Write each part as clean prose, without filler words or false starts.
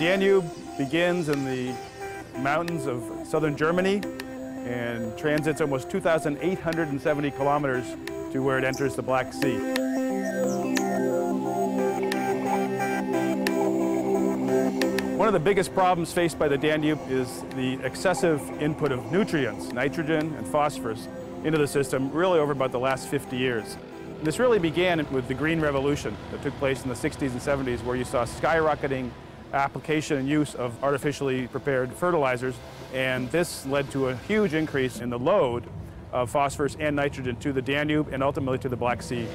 Danube begins in the mountains of southern Germany and transits almost 2,870 kilometers to where it enters the Black Sea. One of the biggest problems faced by the Danube is the excessive input of nutrients, nitrogen and phosphorus, into the system really over about the last 50 years. And this really began with the Green Revolution that took place in the 60s and 70s, where you saw skyrocketing application and use of artificially prepared fertilizers, and this led to a huge increase in the load of phosphorus and nitrogen to the Danube and ultimately to the Black Sea.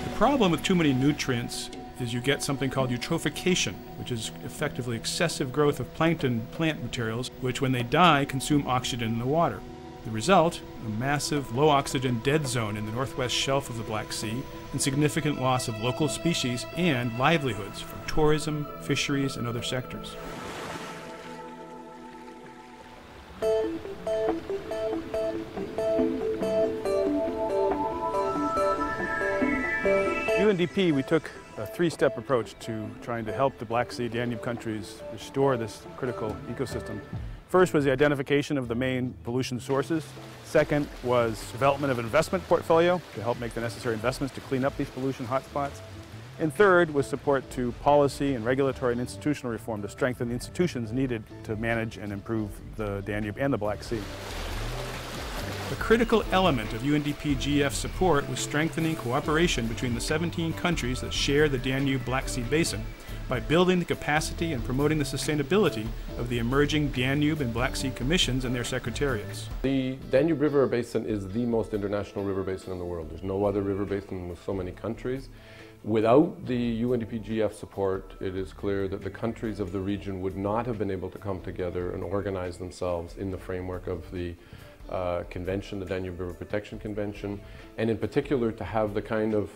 The problem with too many nutrients is you get something called eutrophication, which is effectively excessive growth of plankton plant materials, which when they die consume oxygen in the water. The result, a massive low-oxygen dead zone in the northwest shelf of the Black Sea and significant loss of local species and livelihoods from tourism, fisheries, and other sectors. UNDP, we took a three-step approach to trying to help the Black Sea Danube countries restore this critical ecosystem. First was the identification of the main pollution sources. Second was development of an investment portfolio to help make the necessary investments to clean up these pollution hotspots. And third was support to policy and regulatory and institutional reform to strengthen the institutions needed to manage and improve the Danube and the Black Sea. A critical element of UNDP GF support was strengthening cooperation between the 17 countries that share the Danube-Black Sea basin by building the capacity and promoting the sustainability of the emerging Danube and Black Sea commissions and their secretariats. The Danube River Basin is the most international river basin in the world. There's no other river basin with so many countries. Without the UNDP GF support, it is clear that the countries of the region would not have been able to come together and organize themselves in the framework of the convention, the Danube River Protection Convention, and in particular to have the kind of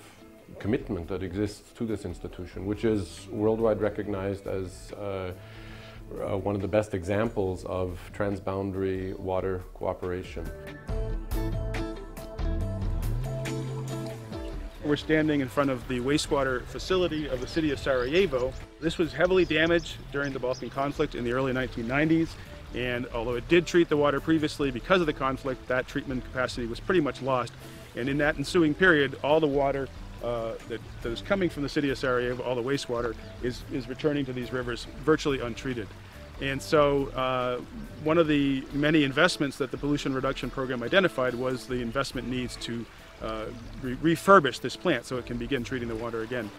commitment that exists to this institution, which is worldwide recognized as one of the best examples of transboundary water cooperation. We're standing in front of the wastewater facility of the city of Sarajevo. This was heavily damaged during the Balkan conflict in the early 1990s. And although it did treat the water previously, because of the conflict, that treatment capacity was pretty much lost. And in that ensuing period, all the water that is coming from the city of Sarajevo, all the wastewater, is returning to these rivers virtually untreated. And so one of the many investments that the pollution reduction program identified was the investment needs to refurbish this plant so it can begin treating the water again.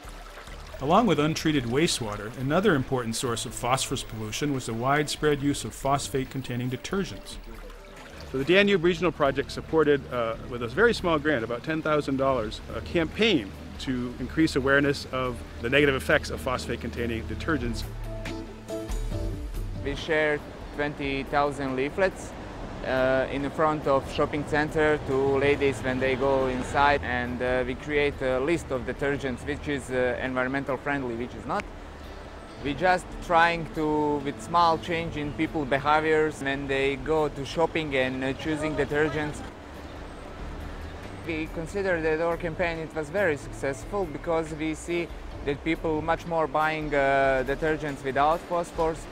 Along with untreated wastewater, another important source of phosphorus pollution was the widespread use of phosphate-containing detergents. So the Danube Regional Project supported, with a very small grant, about $10,000, a campaign to increase awareness of the negative effects of phosphate-containing detergents. We shared 20,000 leaflets in the front of shopping center to ladies when they go inside, and we create a list of detergents which is environmental friendly, which is not. We're just trying to, with small change in people's behaviors when they go to shopping and choosing detergents. We consider that our campaign it was very successful because we see that people much more buying detergents without phosphorus.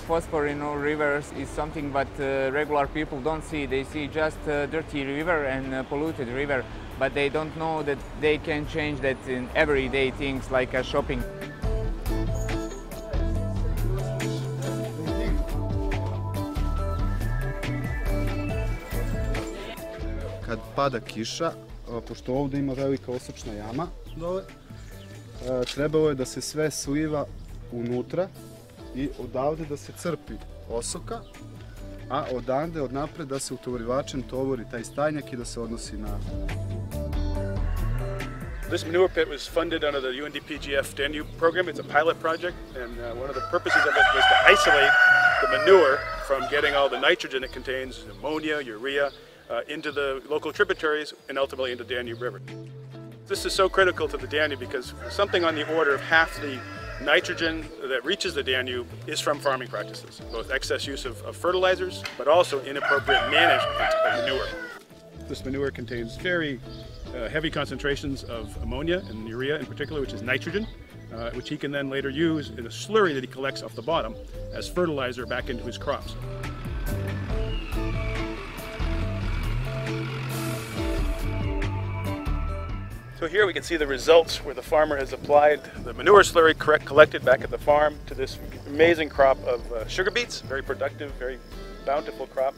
Phosphor in our rivers is something that regular people don't see. They see just a dirty river and a polluted river, but they don't know that they can change that in everyday things like shopping. Kad pada kiša, pošto ovdje ima velika osočna jama dole, trebalo je da se sve sliva unutra i odavde da se crpi osoka, a odande odnapred da se utovarivačem tovori taj stajnjak i da se odnosi na... This manure pit was funded under the UNDP GF Danube program. It's a pilot project, and one of the purposes of it was to isolate the manure from getting all the nitrogen it contains, ammonia, urea, into the local tributaries and ultimately into the Danube River. This is so critical to the Danube because something on the order of half the nitrogen that reaches the Danube is from farming practices, both excess use of fertilizers, but also inappropriate management of manure. This manure contains very heavy concentrations of ammonia and urea in particular, which is nitrogen, which he can then later use in a slurry that he collects off the bottom as fertilizer back into his crops. So here we can see the results where the farmer has applied the manure slurry collected back at the farm to this amazing crop of sugar beets, very productive, very bountiful crop.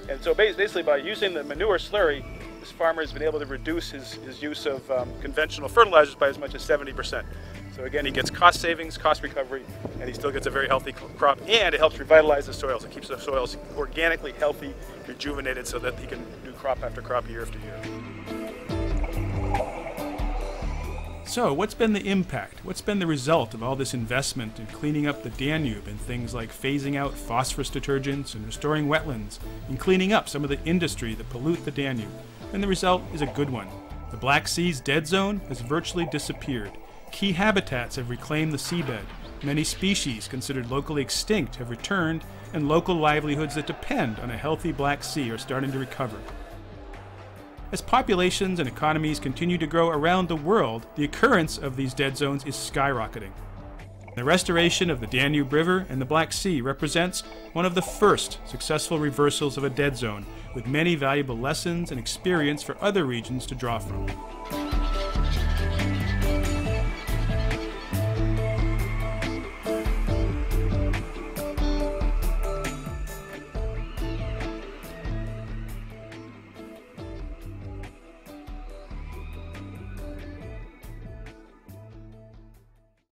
And so basically by using the manure slurry, this farmer has been able to reduce his use of conventional fertilizers by as much as 70%. So again, he gets cost savings, cost recovery, and he still gets a very healthy crop, and it helps revitalize the soils. It keeps the soils organically healthy, rejuvenated, so that he can do crop after crop year after year. So, what's been the impact? What's been the result of all this investment in cleaning up the Danube in things like phasing out phosphorus detergents and restoring wetlands and cleaning up some of the industry that pollute the Danube? And the result is a good one. The Black Sea's dead zone has virtually disappeared. Key habitats have reclaimed the seabed. Many species considered locally extinct have returned, and local livelihoods that depend on a healthy Black Sea are starting to recover. As populations and economies continue to grow around the world, the occurrence of these dead zones is skyrocketing. The restoration of the Danube River and the Black Sea represents one of the first successful reversals of a dead zone, with many valuable lessons and experience for other regions to draw from.